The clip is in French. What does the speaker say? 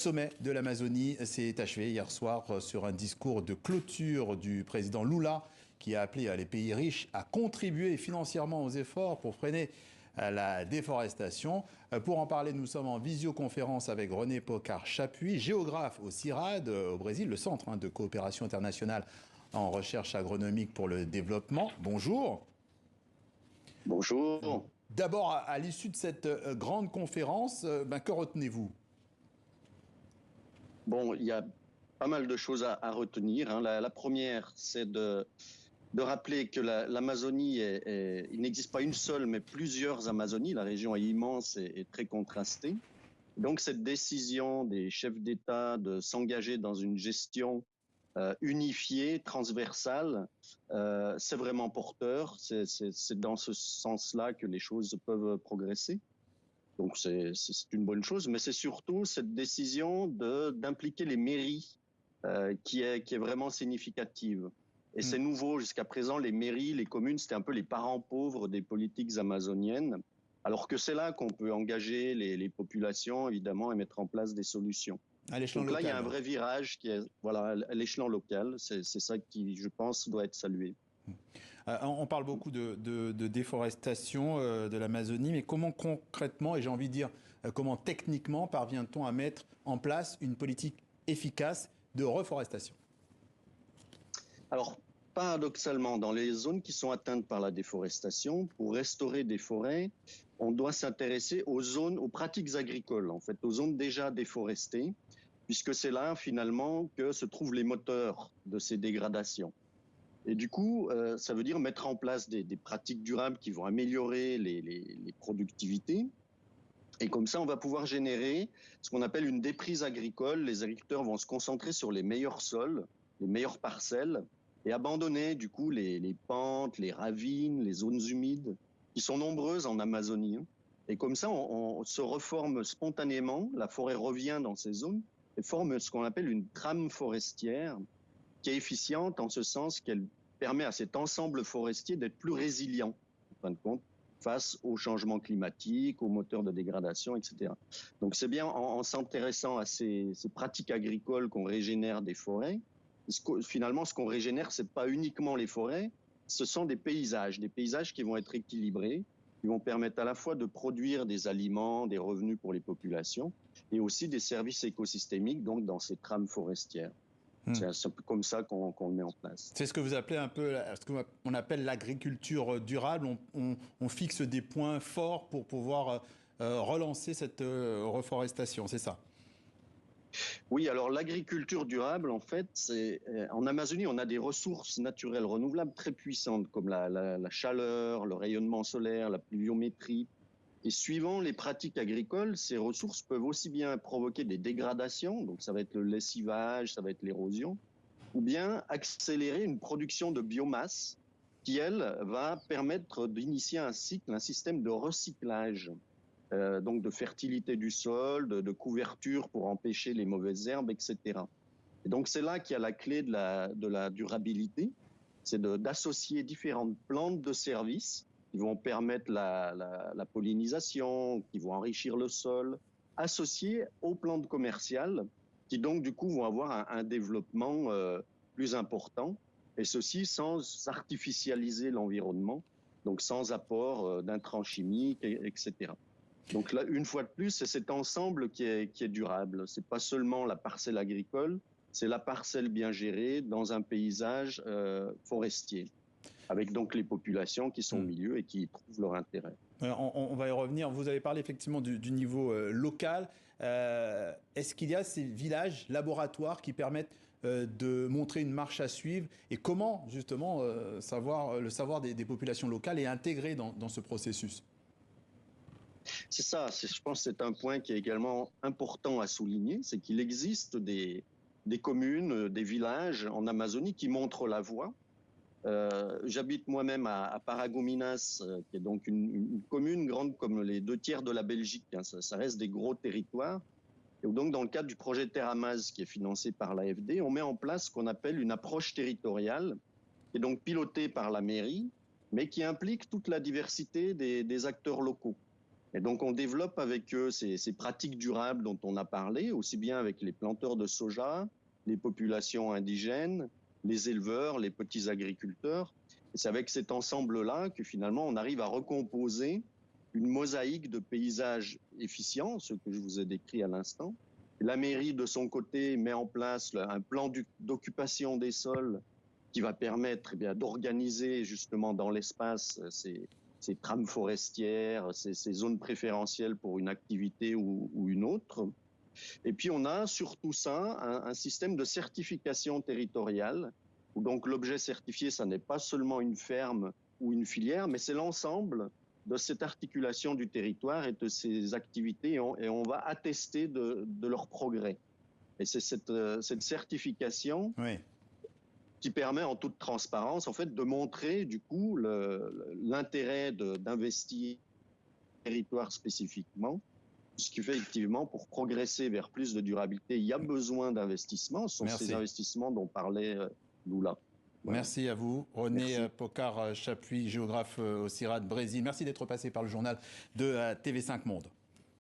Sommet de l'Amazonie s'est achevé hier soir sur un discours de clôture du président Lula qui a appelé les pays riches à contribuer financièrement aux efforts pour freiner la déforestation. Pour en parler, nous sommes en visioconférence avec René Pocard-Chapuis, géographe au CIRAD au Brésil, le Centre de coopération internationale en recherche agronomique pour le développement. Bonjour. Bonjour. D'abord, à l'issue de cette grande conférence, que retenez-vous ? Bon, il y a pas mal de choses à retenir. La première, c'est de rappeler que l'Amazonie, il n'existe pas une seule, mais plusieurs Amazonies. La région est immense et très contrastée. Donc, cette décision des chefs d'État de s'engager dans une gestion unifiée, transversale, c'est vraiment porteur. C'est dans ce sens-là que les choses peuvent progresser. Donc c'est une bonne chose, mais c'est surtout cette décision d'impliquer les mairies qui est vraiment significative. Et c'est nouveau jusqu'à présent, les mairies, les communes, c'était un peu les parents pauvres des politiques amazoniennes, alors que c'est là qu'on peut engager les populations, évidemment, et mettre en place des solutions. Donc là, il y a un vrai virage qui est à l'échelon local. C'est ça qui, je pense, doit être salué. On parle beaucoup de déforestation de l'Amazonie, mais comment concrètement, et j'ai envie de dire comment techniquement, parvient-on à mettre en place une politique efficace de reforestation ? Alors, paradoxalement, dans les zones qui sont atteintes par la déforestation, pour restaurer des forêts, on doit s'intéresser aux pratiques agricoles, en fait, aux zones déjà déforestées, puisque c'est là, finalement, que se trouvent les moteurs de ces dégradations. Et du coup, ça veut dire mettre en place des pratiques durables qui vont améliorer les productivités. Et comme ça, on va pouvoir générer ce qu'on appelle une déprise agricole. Les agriculteurs vont se concentrer sur les meilleurs sols, les meilleures parcelles, et abandonner du coup les pentes, les ravines, les zones humides, qui sont nombreuses en Amazonie. Et comme ça, on se reforme spontanément. La forêt revient dans ces zones et forme ce qu'on appelle une trame forestière, qui est efficiente en ce sens qu'elle permet à cet ensemble forestier d'être plus résilient, en fin de compte, face aux changements climatiques, aux moteurs de dégradation, etc. Donc c'est bien en s'intéressant à ces pratiques agricoles qu'on régénère des forêts. Finalement, ce qu'on régénère, c'est pas uniquement les forêts, ce sont des paysages qui vont être équilibrés, qui vont permettre à la fois de produire des aliments, des revenus pour les populations, et aussi des services écosystémiques, donc dans ces trames forestières. C'est un peu comme ça qu'on le met en place. C'est ce que vous appelez un peu, ce qu'on appelle l'agriculture durable. On fixe des points forts pour pouvoir relancer cette reforestation, c'est ça ? Oui, alors l'agriculture durable, en fait, en Amazonie, on a des ressources naturelles renouvelables très puissantes, comme la chaleur, le rayonnement solaire, la pluviométrie. Et suivant les pratiques agricoles, ces ressources peuvent aussi bien provoquer des dégradations, donc ça va être le lessivage, ça va être l'érosion, ou bien accélérer une production de biomasse qui, elle, va permettre d'initier un cycle, un système de recyclage, donc de fertilité du sol, de couverture pour empêcher les mauvaises herbes, etc. Et donc c'est là qu'il y a la clé de la durabilité, c'est d'associer différentes plantes de service qui vont permettre la pollinisation, qui vont enrichir le sol, associées aux plantes commerciales, qui donc du coup vont avoir un développement plus important, et ceci sans artificialiser l'environnement, donc sans apport d'intrants chimiques, etc. Donc là, une fois de plus, c'est cet ensemble qui est durable. C'est pas seulement la parcelle agricole, c'est la parcelle bien gérée dans un paysage forestier, avec donc les populations qui sont au milieu et qui y trouvent leur intérêt. On va y revenir. Vous avez parlé effectivement du niveau local. Est-ce qu'il y a ces villages laboratoires qui permettent de montrer une marche à suivre, et comment justement le savoir des populations locales est intégré dans ce processus ? C'est ça, je pense que c'est un point qui est également important à souligner, c'est qu'il existe des communes, des villages en Amazonie qui montrent la voie. J'habite moi-même à Paragominas, qui est donc une commune grande comme les 2/3 de la Belgique. Ça reste des gros territoires. Et donc, dans le cadre du projet Terramaz, qui est financé par l'AFD, on met en place ce qu'on appelle une approche territoriale, qui est donc pilotée par la mairie, mais qui implique toute la diversité des acteurs locaux. Et donc, on développe avec eux ces pratiques durables dont on a parlé, aussi bien avec les planteurs de soja, les populations indigènes, les éleveurs, les petits agriculteurs. Et c'est avec cet ensemble-là que finalement, on arrive à recomposer une mosaïque de paysages efficients, ce que je vous ai décrit à l'instant. La mairie, de son côté, met en place un plan d'occupation des sols qui va permettre d'organiser justement dans l'espace ces trames forestières, ces zones préférentielles pour une activité ou une autre. Et puis on a sur tout ça un système de certification territoriale, où donc l'objet certifié, ça n'est pas seulement une ferme ou une filière, mais c'est l'ensemble de cette articulation du territoire et de ces activités, et on va attester de leur progrès. Et c'est cette certification qui permet en toute transparence, en fait, de montrer du coup l'intérêt d'investir territoire spécifiquement. Ce qui fait effectivement, pour progresser vers plus de durabilité, il y a besoin d'investissements. Ce sont ces investissements dont parlait Lula. Voilà. Merci à vous. René Pocard-Chapuis, géographe au CIRAD Brésil. Merci d'être passé par le journal de TV5 Monde.